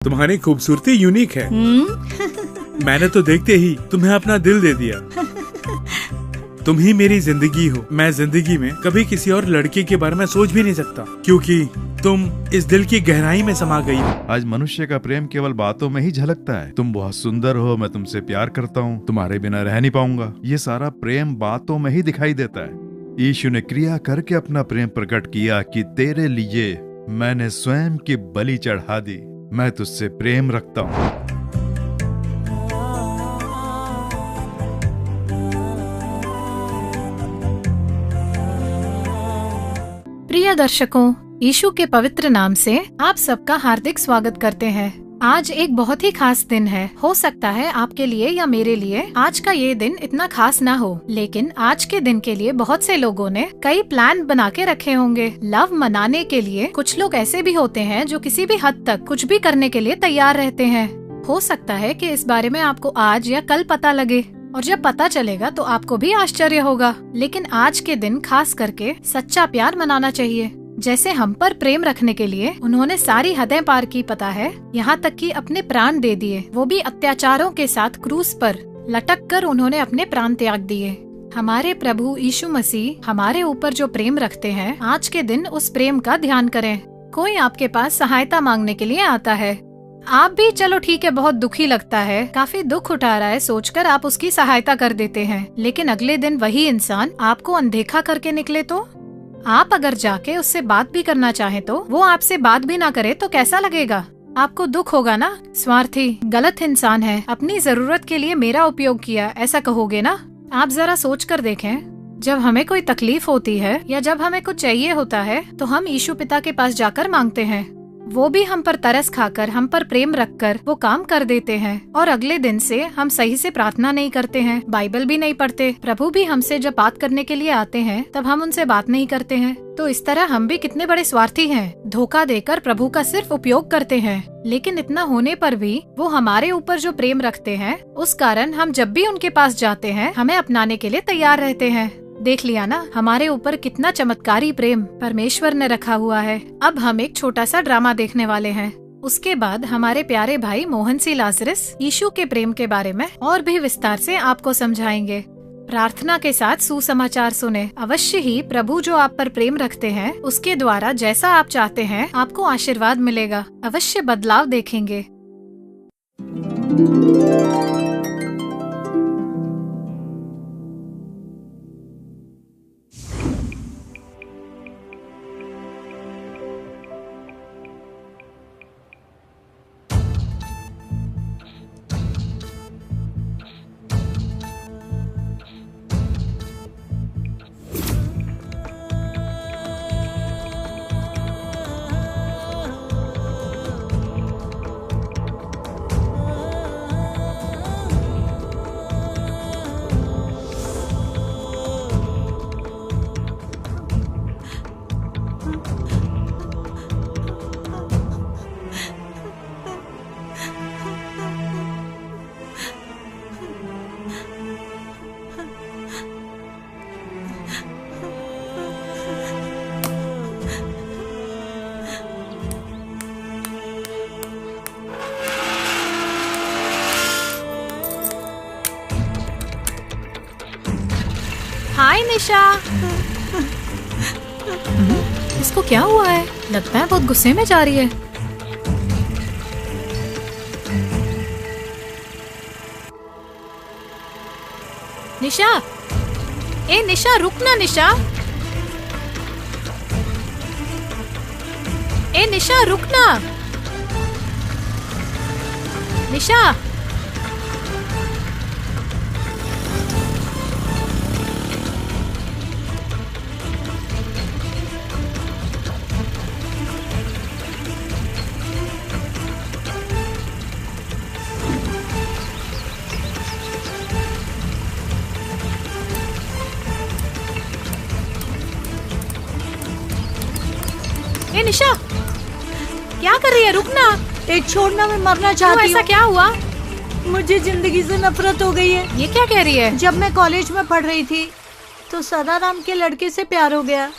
तुम्हारी खूबसूरती यूनिक है। मैंने तो देखते ही तुम्हें अपना दिल दे दिया। तुम ही मेरी जिंदगी हो। मैं जिंदगी में कभी किसी और लड़के के बारे में सोच भी नहीं सकता, क्योंकि तुम इस दिल की गहराई में समा गई हो। आज मनुष्य का प्रेम केवल बातों में ही झलकता है। तुम बहुत सुंदर हो, मैं तुमसे प्यार करता हूँ, तुम्हारे बिना रह नहीं पाऊंगा। ये सारा प्रेम बातों में ही दिखाई देता है। यीशु ने क्रिया करके अपना प्रेम प्रकट किया कि तेरे लिए मैंने स्वयं की बलि चढ़ा दी। मैं तुझसे प्रेम रखता हूँ। प्रिय दर्शकों, यीशु के पवित्र नाम से आप सबका हार्दिक स्वागत करते हैं। आज एक बहुत ही खास दिन है। हो सकता है आपके लिए या मेरे लिए आज का ये दिन इतना खास ना हो, लेकिन आज के दिन के लिए बहुत से लोगों ने कई प्लान बना के रखे होंगे। लव मनाने के लिए कुछ लोग ऐसे भी होते हैं जो किसी भी हद तक कुछ भी करने के लिए तैयार रहते हैं। हो सकता है कि इस बारे में आपको आज या कल पता लगे, और जब पता चलेगा तो आपको भी आश्चर्य होगा। लेकिन आज के दिन खास करके सच्चा प्यार मनाना चाहिए। जैसे हम पर प्रेम रखने के लिए उन्होंने सारी हदें पार की, पता है, यहाँ तक कि अपने प्राण दे दिए, वो भी अत्याचारों के साथ क्रूस पर लटक कर उन्होंने अपने प्राण त्याग दिए। हमारे प्रभु यीशु मसीह हमारे ऊपर जो प्रेम रखते हैं, आज के दिन उस प्रेम का ध्यान करें। कोई आपके पास सहायता मांगने के लिए आता है, आप भी चलो ठीक है, बहुत दुखी लगता है, काफी दुख उठा रहा है, सोचकर आप उसकी सहायता कर देते हैं। लेकिन अगले दिन वही इंसान आपको अनदेखा करके निकले तो? आप अगर जाके उससे बात भी करना चाहे तो वो आपसे बात भी ना करे तो कैसा लगेगा? आपको दुख होगा ना। स्वार्थी, गलत इंसान है, अपनी जरूरत के लिए मेरा उपयोग किया, ऐसा कहोगे ना? आप जरा सोच कर देखें। जब हमें कोई तकलीफ होती है या जब हमें कुछ चाहिए होता है तो हम यीशु पिता के पास जाकर मांगते हैं। वो भी हम पर तरस खाकर, हम पर प्रेम रखकर वो काम कर देते हैं। और अगले दिन से हम सही से प्रार्थना नहीं करते हैं, बाइबल भी नहीं पढ़ते। प्रभु भी हमसे जब बात करने के लिए आते हैं तब हम उनसे बात नहीं करते हैं। तो इस तरह हम भी कितने बड़े स्वार्थी हैं, धोखा देकर प्रभु का सिर्फ उपयोग करते हैं। लेकिन इतना होने पर भी वो हमारे ऊपर जो प्रेम रखते हैं, उस कारण हम जब भी उनके पास जाते हैं हमें अपनाने के लिए तैयार रहते हैं। देख लिया ना, हमारे ऊपर कितना चमत्कारी प्रेम परमेश्वर ने रखा हुआ है। अब हम एक छोटा सा ड्रामा देखने वाले हैं। उसके बाद हमारे प्यारे भाई मोहन सी लाजरस यीशु के प्रेम के बारे में और भी विस्तार से आपको समझाएंगे। प्रार्थना के साथ सुसमाचार सुने। अवश्य ही प्रभु जो आप पर प्रेम रखते हैं उसके द्वारा जैसा आप चाहते हैं आपको आशीर्वाद मिलेगा। अवश्य बदलाव देखेंगे। हाय निशा। इसको क्या हुआ है? लगता है बहुत गुस्से में जा रही है। निशा, ए निशा, रुक ना निशा। ए निशा, रुक ना। निशा, ए निशा, क्या कर रही है? रुक ना। एक छोड़ना, मैं मरना क्यों? चाहती ऐसा हूँ। क्या हुआ? मुझे जिंदगी से नफरत हो गई है। ये क्या कह रही है? जब मैं कॉलेज में पढ़ रही थी तो सदाराम के लड़के से प्यार हो गया।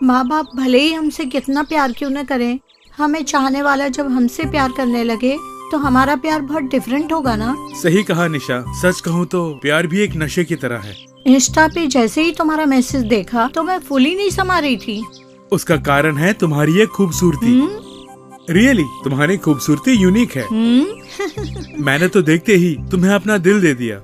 माँ बाप भले ही हमसे कितना प्यार क्यों न करें, हमें चाहने वाला जब हमसे प्यार करने लगे तो हमारा प्यार बहुत डिफरेंट होगा ना। सही कहा निशा, सच कहूँ तो प्यार भी एक नशे की तरह है। इंस्टा पे जैसे ही तुम्हारा मैसेज देखा तो मैं फुल ही नहीं समा रही थी। उसका कारण है तुम्हारी ये खूबसूरती। रियली तुम्हारी खूबसूरती यूनिक है। मैंने तो देखते ही तुम्हें अपना दिल दे दिया।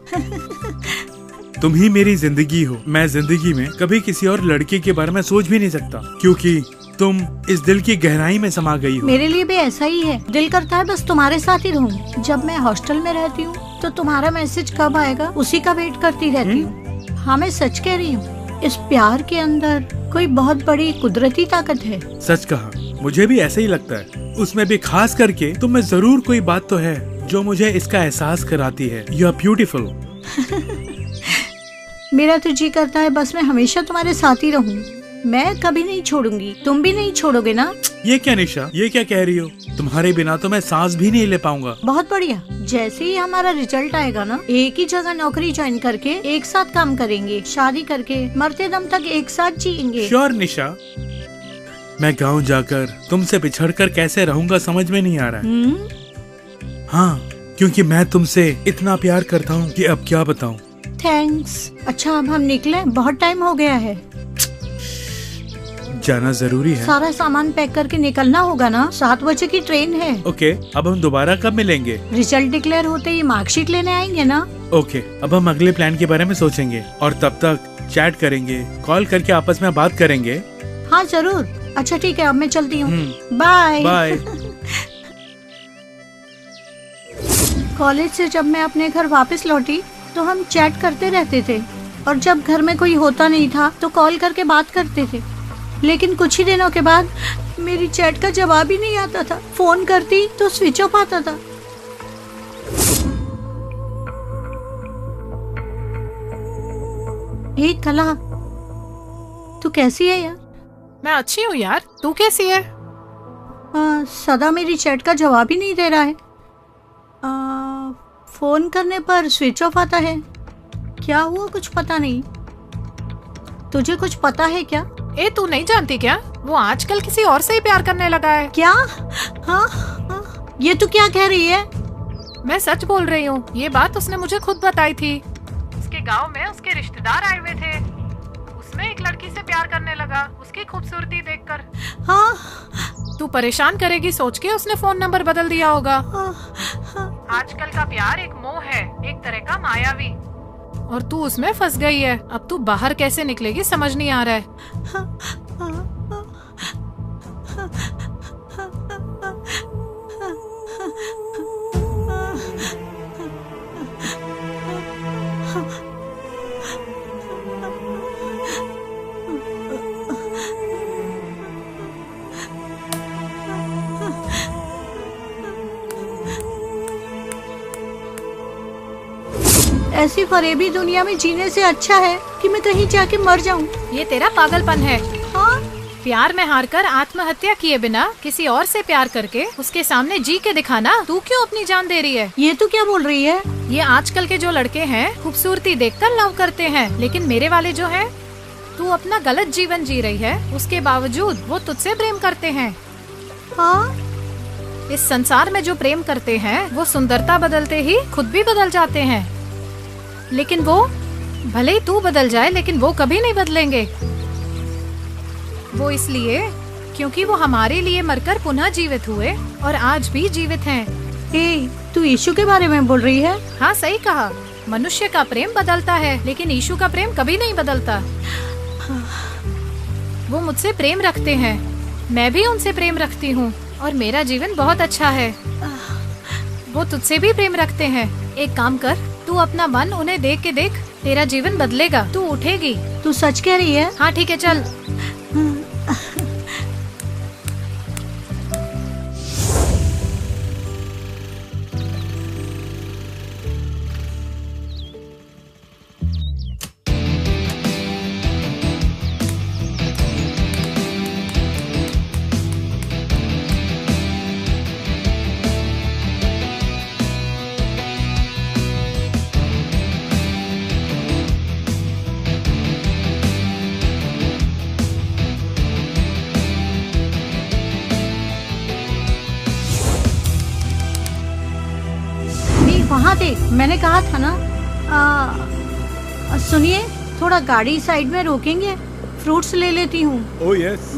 तुम ही मेरी जिंदगी हो। मैं जिंदगी में कभी किसी और लड़के के बारे में सोच भी नहीं सकता, क्योंकि तुम इस दिल की गहराई में समा गई हो। मेरे लिए भी ऐसा ही है। दिल करता है बस तुम्हारे साथ ही रहूं। जब मैं हॉस्टल में रहती हूँ तो तुम्हारा मैसेज कब आएगा उसी का वेट करती रहती हूँ। हाँ, मैं सच कह रही हूँ, इस प्यार के अंदर कोई बहुत बड़ी कुदरती ताकत है। सच कहा, मुझे भी ऐसा ही लगता है। उसमें भी खास करके तुम में जरूर कोई बात तो है जो मुझे इसका एहसास कराती है। You are beautiful. मेरा तो जी करता है बस मैं हमेशा तुम्हारे साथ ही रहूं। मैं कभी नहीं छोड़ूंगी, तुम भी नहीं छोड़ोगे ना। ये क्या निशा, ये क्या कह रही हो? तुम्हारे बिना तो मैं सांस भी नहीं ले पाऊंगा। बहुत बढ़िया। जैसे ही हमारा रिजल्ट आएगा ना, एक ही जगह नौकरी ज्वाइन करके एक साथ काम करेंगे, शादी करके मरते दम तक एक साथ जिएंगे। श्योर निशा। मैं गांव जाकर तुमसे बिछड़कर कैसे रहूंगा समझ में नहीं आ रहा है। हाँ, क्योंकि मैं तुमसे इतना प्यार करता हूँ कि अब क्या बताऊँ। थैंक्स। अच्छा, अब हम निकले, बहुत टाइम हो गया है। जाना जरूरी है। सारा सामान पैक करके निकलना होगा ना, 7 बजे की ट्रेन है। ओके, अब हम दोबारा कब मिलेंगे? रिजल्ट डिक्लेयर होते ही मार्कशीट लेने आएंगे ना। ओके, अब हम अगले प्लान के बारे में सोचेंगे और तब तक चैट करेंगे, कॉल करके आपस में बात करेंगे। हाँ जरूर। अच्छा ठीक है, अब मैं चलती हूँ। Bye bye. कॉलेज से जब मैं अपने घर वापस लौटी तो हम चैट करते रहते थे, और जब घर में कोई होता नहीं था तो कॉल करके बात करते थे। लेकिन कुछ ही दिनों के बाद मेरी चैट का जवाब ही नहीं आता था। फोन करती तो स्विच ऑफ आता था। हे कला, तू कैसी है यार? मैं अच्छी हूँ यार, तू कैसी है? सदा मेरी चैट का जवाब ही नहीं दे रहा है। फोन करने पर स्विच ऑफ आता है। क्या हुआ कुछ पता नहीं। तुझे कुछ पता है क्या? ए, तू नहीं जानती क्या? वो आजकल किसी और से ही प्यार करने लगा है। क्या? हाँ, ये तू क्या कह रही है? मैं सच बोल रही हूँ, ये बात उसने मुझे खुद बताई थी। उसके गांव में उसके रिश्तेदार आए हुए थे। उसमें एक लड़की से प्यार करने लगा उसकी खूबसूरती देखकर। हाँ, तू परेशान करेगी सोच के उसने फोन नंबर बदल दिया होगा। हाँ। आजकल का प्यार एक मोह है, एक तरह का मायावी, और तू उसमें फंस गई है। अब तू बाहर कैसे निकलेगी समझ नहीं आ रहा है। ऐसी फरेबी दुनिया में जीने से अच्छा है कि मैं कहीं जाके मर जाऊं। ये तेरा पागलपन है। हाँ? प्यार में हारकर आत्महत्या किए बिना किसी और से प्यार करके उसके सामने जी के दिखाना, तू क्यों अपनी जान दे रही है? ये तू क्या बोल रही है? ये आजकल के जो लड़के हैं खूबसूरती देखकर लव करते हैं, लेकिन मेरे वाले जो हैं, तू अपना गलत जीवन जी रही है, उसके बावजूद वो तुझसे प्रेम करते हैं। हाँ? इस संसार में जो प्रेम करते हैं वो सुंदरता बदलते ही खुद भी बदल जाते हैं, लेकिन वो भले ही तू बदल जाए लेकिन वो कभी नहीं बदलेंगे। वो इसलिए क्योंकि वो हमारे लिए मरकर पुनः जीवित हुए और आज भी जीवित हैं। ए, तू यीशु के बारे में बोल रही है? हाँ सही कहा। मनुष्य का प्रेम बदलता है लेकिन यीशु का प्रेम कभी नहीं बदलता। वो मुझसे प्रेम रखते हैं, मैं भी उनसे प्रेम रखती हूँ और मेरा जीवन बहुत अच्छा है। वो तुझसे भी प्रेम रखते हैं। एक काम कर, तू अपना मन उन्हें देख के देख, तेरा जीवन बदलेगा, तू उठेगी। तू सच कह रही है? हाँ ठीक है, चल। यहाँ देख, मैंने कहा था ना। सुनिए, थोड़ा गाड़ी साइड में रोकेंगे? फ्रूट्स ले लेती हूँ। Oh yes.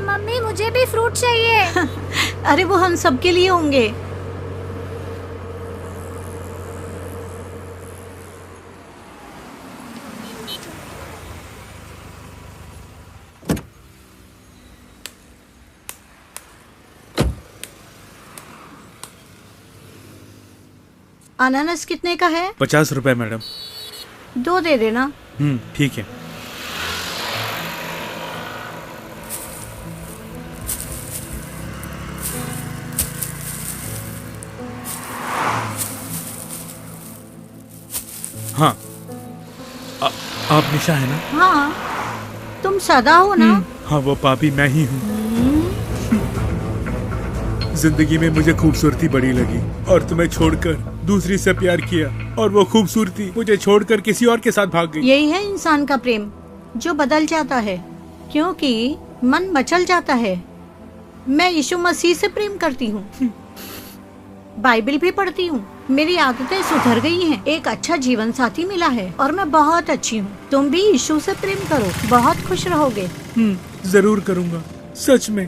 मम्मी मुझे भी फ्रूट चाहिए। अरे वो हम सबके लिए होंगे। अनानास कितने का है? 50 रुपए मैडम। 2 दे देना। ठीक है। हाँ, आप निशा है ना? हाँ, तुम सदा हो ना? हाँ, वो पापी मैं ही हूँ। जिंदगी में मुझे खूबसूरती बड़ी लगी और तुम्हें छोड़कर दूसरी से प्यार किया, और वो खूबसूरती मुझे छोड़कर किसी और के साथ भाग गई। यही है इंसान का प्रेम, जो बदल जाता है क्योंकि मन मचल जाता है। मैं यीशु मसीह से प्रेम करती हूँ, बाइबल भी पढ़ती हूँ, मेरी आदतें सुधर गई हैं, एक अच्छा जीवन साथी मिला है और मैं बहुत अच्छी हूँ। तुम भी यीशु से प्रेम करो, बहुत खुश रहोगे। जरूर करूँगा, सच में।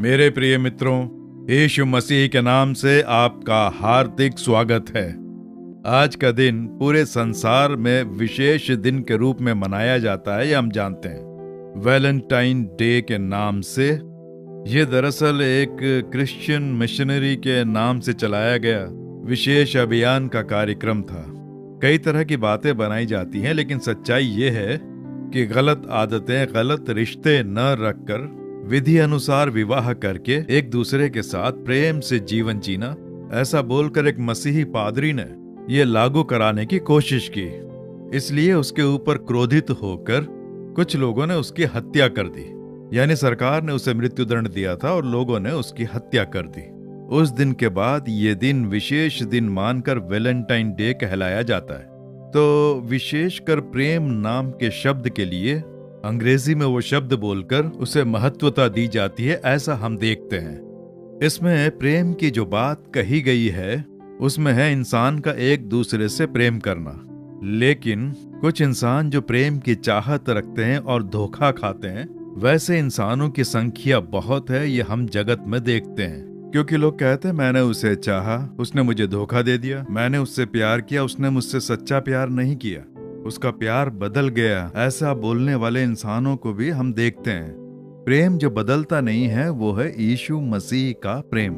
मेरे प्रिय मित्रों, यीशु मसीह के नाम से आपका हार्दिक स्वागत है। आज का दिन पूरे संसार में विशेष दिन के रूप में मनाया जाता है, ये हम जानते हैं, वैलेंटाइन डे के नाम से। ये दरअसल एक क्रिश्चियन मिशनरी के नाम से चलाया गया विशेष अभियान का कार्यक्रम था। कई तरह की बातें बनाई जाती हैं, लेकिन सच्चाई ये है कि गलत आदतें, गलत रिश्ते न रखकर विधि अनुसार विवाह करके एक दूसरे के साथ प्रेम से जीवन जीना, ऐसा बोलकर एक मसीही पादरी ने ये लागू कराने की कोशिश की। इसलिए उसके ऊपर क्रोधित होकर कुछ लोगों ने उसकी हत्या कर दी, यानी सरकार ने उसे मृत्युदंड दिया था और लोगों ने उसकी हत्या कर दी। उस दिन के बाद ये दिन विशेष दिन मानकर वैलेंटाइन डे कहलाया जाता है। तो विशेषकर प्रेम नाम के शब्द के लिए अंग्रेजी में वो शब्द बोलकर उसे महत्वता दी जाती है, ऐसा हम देखते हैं। इसमें प्रेम की जो बात कही गई है उसमें है इंसान का एक दूसरे से प्रेम करना। लेकिन कुछ इंसान जो प्रेम की चाहत रखते हैं और धोखा खाते हैं, वैसे इंसानों की संख्या बहुत है, ये हम जगत में देखते हैं। क्योंकि लोग कहते हैं मैंने उसे चाहा, उसने मुझे धोखा दे दिया, मैंने उससे प्यार किया, उसने मुझसे सच्चा प्यार नहीं किया, उसका प्यार बदल गया, ऐसा बोलने वाले इंसानों को भी हम देखते हैं। प्रेम जो बदलता नहीं है वो है यीशु मसीह का प्रेम।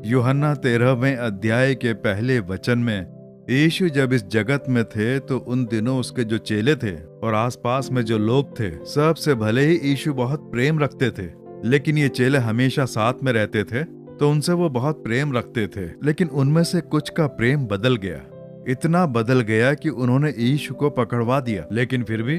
यूहन्ना 13वें अध्याय के पहले वचन में, यीशु जब इस जगत में थे तो उन दिनों उसके जो चेले थे और आसपास में जो लोग थे, सबसे भले ही यीशु बहुत प्रेम रखते थे, लेकिन ये चेले हमेशा साथ में रहते थे तो उनसे वो बहुत प्रेम रखते थे। लेकिन उनमें से कुछ का प्रेम बदल गया, इतना बदल गया कि उन्होंने यीशु को पकड़वा दिया। लेकिन फिर भी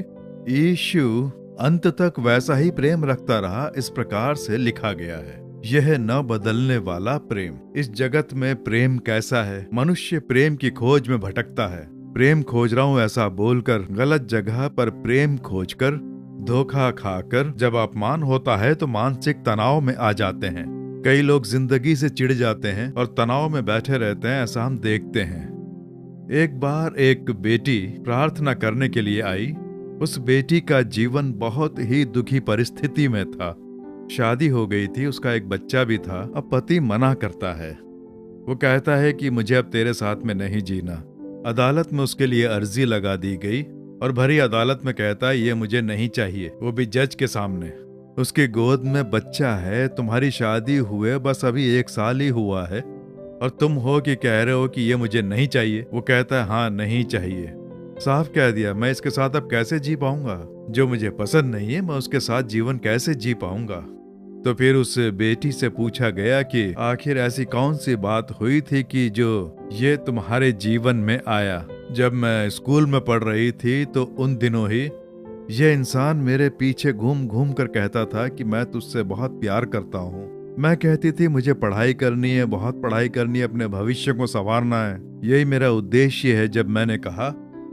यीशु अंत तक वैसा ही प्रेम रखता रहा। इस प्रकार से लिखा गया है, यह न बदलने वाला प्रेम। इस जगत में प्रेम कैसा है? मनुष्य प्रेम की खोज में भटकता है। प्रेम खोज रहा हूँ ऐसा बोलकर गलत जगह पर प्रेम खोजकर धोखा खाकर जब अपमान होता है तो मानसिक तनाव में आ जाते हैं। कई लोग जिंदगी से चिढ़ जाते हैं और तनाव में बैठे रहते हैं, ऐसा हम देखते हैं। एक बार एक बेटी प्रार्थना करने के लिए आई। उस बेटी का जीवन बहुत ही दुखी परिस्थिति में था। शादी हो गई थी, उसका एक बच्चा भी था। अब पति मना करता है, वो कहता है कि मुझे अब तेरे साथ में नहीं जीना। अदालत में उसके लिए अर्जी लगा दी गई और भरी अदालत में कहता है ये मुझे नहीं चाहिए, वो भी जज के सामने। उसकी गोद में बच्चा है, तुम्हारी शादी हुए बस अभी 1 साल ही हुआ है और तुम हो कि कह रहे हो कि ये मुझे नहीं चाहिए। वो कहता है हाँ नहीं चाहिए। साफ कह दिया, मैं इसके साथ अब कैसे जी पाऊंगा। जो मुझे पसंद नहीं है मैं उसके साथ जीवन कैसे जी पाऊंगा। तो फिर उस बेटी से पूछा गया कि आखिर ऐसी कौन सी बात हुई थी कि जो ये तुम्हारे जीवन में आया। जब मैं स्कूल में पढ़ रही थी तो उन दिनों ही ये इंसान मेरे पीछे घूम घूम कर कहता था कि मैं तुझसे बहुत प्यार करता हूँ। मैं कहती थी मुझे पढ़ाई करनी है, बहुत पढ़ाई करनी है, अपने भविष्य को संवारना है, यही मेरा उद्देश्य है। जब मैंने कहा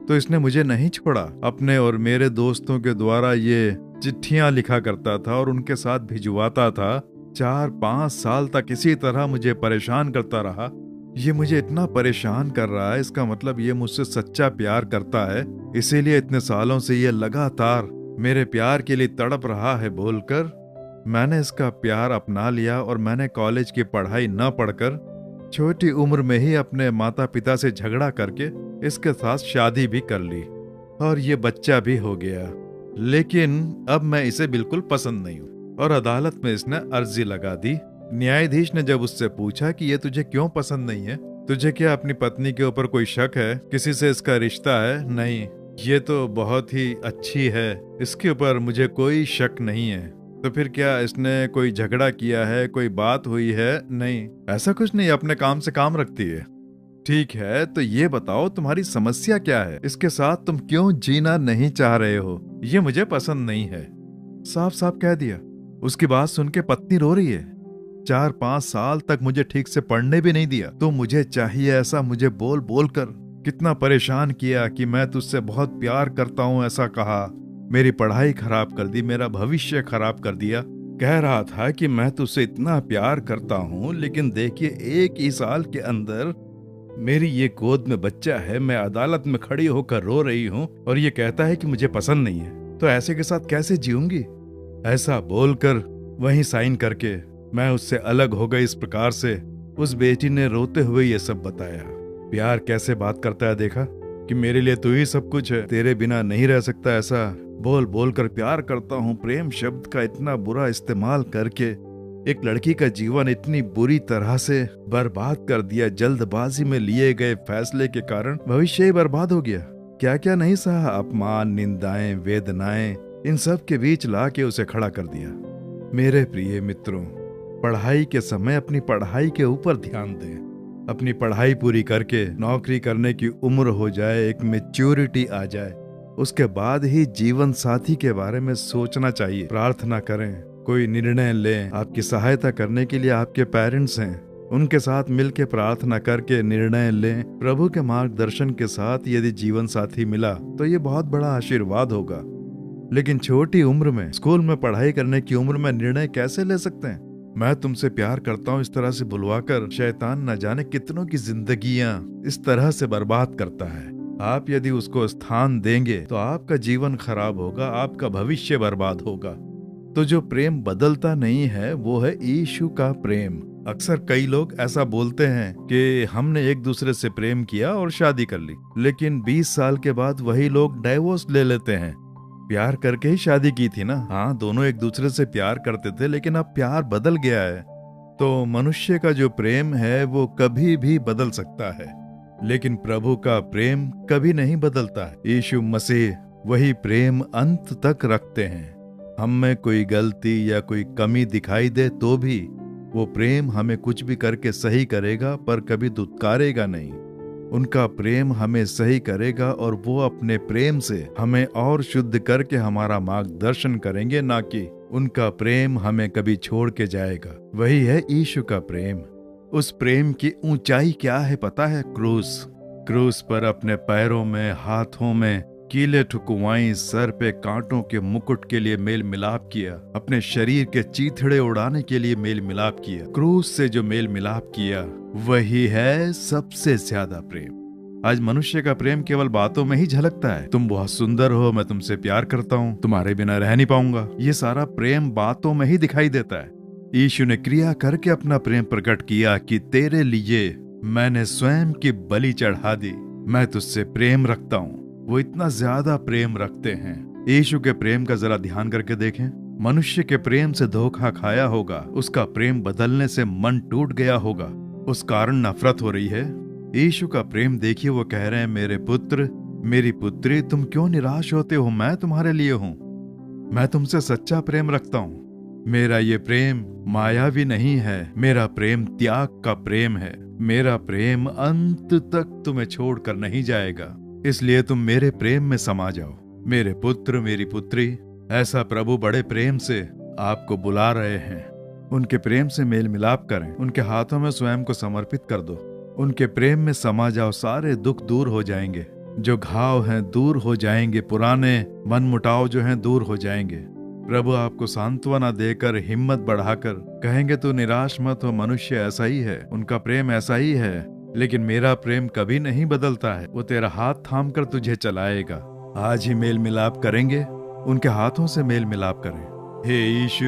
तो इसने मुझे नहीं छोड़ा। अपने और मेरे दोस्तों के द्वारा ये चिट्ठियां लिखा करता था और उनके साथ भिजवाता था। 4-5 साल तक इसी तरह मुझे परेशान करता रहा। ये मुझे इतना परेशान कर रहा है, इसका मतलब ये मुझसे सच्चा प्यार करता है, इसीलिए इतने सालों से ये लगातार मेरे प्यार के लिए तड़प रहा है बोलकर मैंने इसका प्यार अपना लिया और मैंने कॉलेज की पढ़ाई न पढ़कर छोटी उम्र में ही अपने माता पिता से झगड़ा करके इसके साथ शादी भी कर ली और ये बच्चा भी हो गया। लेकिन अब मैं इसे बिल्कुल पसंद नहीं हूँ और अदालत में इसने अर्जी लगा दी। न्यायाधीश ने जब उससे पूछा कि ये तुझे क्यों पसंद नहीं है, तुझे क्या अपनी पत्नी के ऊपर कोई शक है, किसी से इसका रिश्ता है? नहीं, ये तो बहुत ही अच्छी है, इसके ऊपर मुझे कोई शक नहीं है। तो फिर क्या इसने कोई झगड़ा किया है, कोई बात हुई है? नहीं, ऐसा कुछ नहीं, अपने काम से काम रखती है। ठीक है, तो ये बताओ तुम्हारी समस्या क्या है, इसके साथ तुम क्यों जीना नहीं चाह रहे हो? ये मुझे पसंद नहीं है, साफ साफ कह दिया। उसकी बात सुन के पत्नी रो रही है। 4-5 साल तक मुझे ठीक से पढ़ने भी नहीं दिया, तो मुझे चाहिए ऐसा मुझे बोल बोल कर कितना परेशान किया कि मैं तुझसे बहुत प्यार करता हूँ, ऐसा कहा। मेरी पढ़ाई खराब कर दी, मेरा भविष्य खराब कर दिया। कह रहा था कि मैं तुझसे इतना प्यार करता हूँ, लेकिन देखिए 1 ही साल के अंदर मेरी ये गोद में बच्चा है, मैं अदालत में खड़ी होकर रो रही हूँ और ये कहता है कि मुझे पसंद नहीं है, तो ऐसे के साथ कैसे जीऊंगी? ऐसा बोलकर वहीं साइन करके मैं उससे अलग हो गई। इस प्रकार से उस बेटी ने रोते हुए ये सब बताया। प्यार कैसे बात करता है, देखा कि मेरे लिए तू ही सब कुछ है, तेरे बिना नहीं रह सकता, ऐसा बोल बोल कर प्यार करता हूँ। प्रेम शब्द का इतना बुरा इस्तेमाल करके एक लड़की का जीवन इतनी बुरी तरह से बर्बाद कर दिया। जल्दबाजी में लिए गए फैसले के कारण भविष्य ही बर्बाद हो गया। क्या क्या नहीं सहा, अपमान, निंदाएं, वेदनाएं, इन सब के बीच ला के उसे खड़ा कर दिया। मेरे प्रिय मित्रों, पढ़ाई के समय अपनी पढ़ाई के ऊपर ध्यान दें। अपनी पढ़ाई पूरी करके नौकरी करने की उम्र हो जाए, एक मैच्योरिटी आ जाए, उसके बाद ही जीवन साथी के बारे में सोचना चाहिए। प्रार्थना करें, कोई निर्णय लें। आपकी सहायता करने के लिए आपके पेरेंट्स हैं, उनके साथ मिलकर प्रार्थना करके निर्णय लें। प्रभु के मार्गदर्शन के साथ यदि जीवन साथी मिला तो ये बहुत बड़ा आशीर्वाद होगा। लेकिन छोटी उम्र में, स्कूल में पढ़ाई करने की उम्र में निर्णय कैसे ले सकते हैं? मैं तुमसे प्यार करता हूँ इस तरह से बुलवाकर शैतान न जाने कितनों की जिंदगियां इस तरह से बर्बाद करता है। आप यदि उसको स्थान देंगे तो आपका जीवन खराब होगा, आपका भविष्य बर्बाद होगा। तो जो प्रेम बदलता नहीं है वो है यीशु का प्रेम। अक्सर कई लोग ऐसा बोलते हैं कि हमने एक दूसरे से प्रेम किया और शादी कर ली, लेकिन 20 साल के बाद वही लोग डाइवोर्स ले लेते हैं। प्यार करके ही शादी की थी ना। हाँ, दोनों एक दूसरे से प्यार करते थे, लेकिन अब प्यार बदल गया है। तो मनुष्य का जो प्रेम है वो कभी भी बदल सकता है, लेकिन प्रभु का प्रेम कभी नहीं बदलता है। यीशु मसीह वही प्रेम अंत तक रखते हैं। हम में कोई गलती या कोई कमी दिखाई दे तो भी वो प्रेम हमें कुछ भी करके सही करेगा, पर कभी दुत्कारेगा नहीं। उनका प्रेम हमें सही करेगा और वो अपने प्रेम से हमें और शुद्ध करके हमारा मार्गदर्शन करेंगे, ना कि उनका प्रेम हमें कभी छोड़ के जाएगा। वही है यीशु का प्रेम। उस प्रेम की ऊंचाई क्या है पता है? क्रूस पर अपने पैरों में, हाथों में कीले ठुकवाई, सर पे कांटों के मुकुट के लिए मेल मिलाप किया, अपने शरीर के चीथड़े उड़ाने के लिए मेल मिलाप किया। क्रूस से जो मेल मिलाप किया वही है सबसे ज्यादा प्रेम। आज मनुष्य का प्रेम केवल बातों में ही झलकता है। तुम बहुत सुंदर हो, मैं तुमसे प्यार करता हूँ, तुम्हारे बिना रह नहीं पाऊंगा। ये सारा प्रेम बातों में ही दिखाई देता है। यीशु ने क्रिया करके अपना प्रेम प्रकट किया कि तेरे लिए मैंने स्वयं की बलि चढ़ा दी। मैं तुझसे प्रेम रखता हूँ। वो इतना ज्यादा प्रेम रखते हैं। यीशु के प्रेम का जरा ध्यान करके देखें। मनुष्य के प्रेम से धोखा खाया होगा, उसका प्रेम बदलने से मन टूट गया होगा, उस कारण नफरत हो रही है। यीशु का प्रेम देखिए, वो कह रहे हैं, मेरे पुत्र, मेरी पुत्री, तुम क्यों निराश होते हो? मैं तुम्हारे लिए हूँ। मैं तुमसे सच्चा प्रेम रखता हूँ। मेरा ये प्रेम मायावी नहीं है, मेरा प्रेम त्याग का प्रेम है। मेरा प्रेम अंत तक तुम्हें छोड़कर नहीं जाएगा, इसलिए तुम मेरे प्रेम में समा जाओ। मेरे पुत्र, मेरी पुत्री, ऐसा प्रभु बड़े प्रेम से आपको बुला रहे हैं। उनके प्रेम से मेल मिलाप करें, उनके हाथों में स्वयं को समर्पित कर दो। उनके प्रेम में समा जाओ, सारे दुख दूर हो जाएंगे, जो घाव हैं दूर हो जाएंगे, पुराने मनमुटाव जो हैं दूर हो जाएंगे। प्रभु आपको सांत्वना देकर, हिम्मत बढ़ाकर कहेंगे तू निराश मत हो, मनुष्य ऐसा ही है, उनका प्रेम ऐसा ही है, लेकिन मेरा प्रेम कभी नहीं बदलता है। वो तेरा हाथ थाम कर तुझे चलाएगा। आज ही मेल मिलाप करेंगे, उनके हाथों से मेल मिलाप करें। हे यीशु,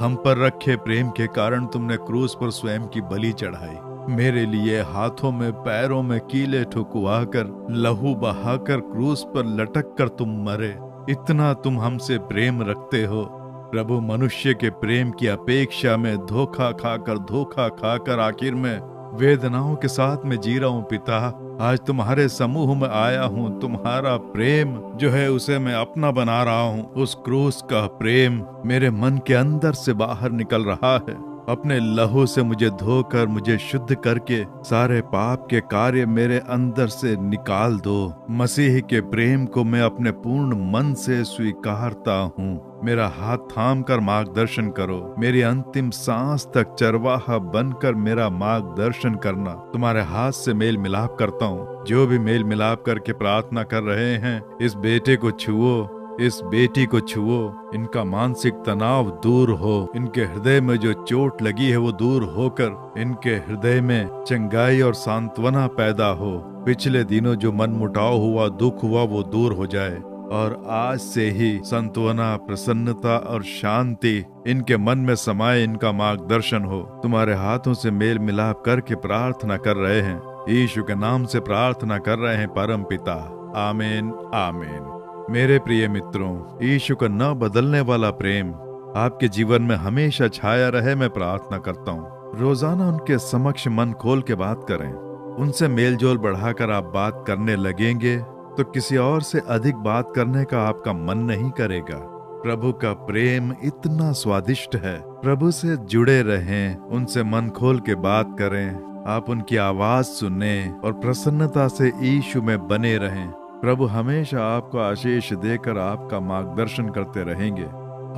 हम पर रखे प्रेम के कारण तुमने क्रूस पर स्वयं की बलि चढ़ाई। मेरे लिए हाथों में पैरों में कीले ठुकवा कर, लहू बहाकर क्रूस पर लटक कर तुम मरे। इतना तुम हमसे प्रेम रखते हो। प्रभु, मनुष्य के प्रेम की अपेक्षा में धोखा खाकर आखिर में वेदनाओं के साथ में जी रहा हूँ। पिता, आज तुम्हारे समूह में आया हूँ। तुम्हारा प्रेम जो है उसे मैं अपना बना रहा हूँ। उस क्रूस का प्रेम मेरे मन के अंदर से बाहर निकल रहा है। अपने लहू से मुझे धोकर, मुझे शुद्ध करके सारे पाप के कार्य मेरे अंदर से निकाल दो। मसीह के प्रेम को मैं अपने पूर्ण मन से स्वीकारता हूँ। मेरा हाथ थाम कर मार्गदर्शन करो। मेरी अंतिम सांस तक चरवाहा बनकर मेरा मार्गदर्शन करना। तुम्हारे हाथ से मेल मिलाप करता हूँ। जो भी मेल मिलाप करके प्रार्थना कर रहे हैं, इस बेटे को छुओ, इस बेटी को छुओ। इनका मानसिक तनाव दूर हो, इनके हृदय में जो चोट लगी है वो दूर होकर इनके हृदय में चंगाई और सांत्वना पैदा हो। पिछले दिनों जो मनमुटाव हुआ, दुख हुआ, वो दूर हो जाए और आज से ही सांत्वना, प्रसन्नता और शांति इनके मन में समाये। इनका मार्गदर्शन हो। तुम्हारे हाथों से मेल मिलाप करके प्रार्थना कर रहे हैं, यीशु के नाम से प्रार्थना कर रहे हैं परम पिता। आमीन, आमीन। मेरे प्रिय मित्रों, यीशु का न बदलने वाला प्रेम आपके जीवन में हमेशा छाया रहे, मैं प्रार्थना करता हूँ। रोजाना उनके समक्ष मन खोल के बात करें। उनसे मेलजोल बढ़ाकर आप बात करने लगेंगे तो किसी और से अधिक बात करने का आपका मन नहीं करेगा। प्रभु का प्रेम इतना स्वादिष्ट है। प्रभु से जुड़े रहें, उनसे मन खोल के बात करें। आप उनकी आवाज सुने और प्रसन्नता से यीशु में बने रहें। प्रभु हमेशा आपको आशीष देकर आपका मार्गदर्शन करते रहेंगे।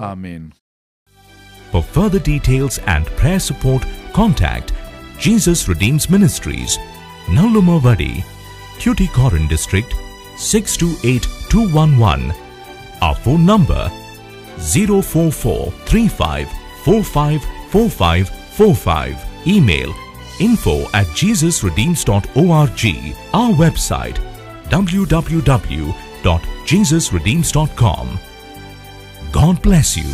आमीन। For further details and prayer support, contact Jesus Redeems Ministries, Nallumavadi, Tuticorin District, 628211. Our phone number 04435454545. Email info@jesusredeems.org. Our website www.jesusredeems.com. God bless you.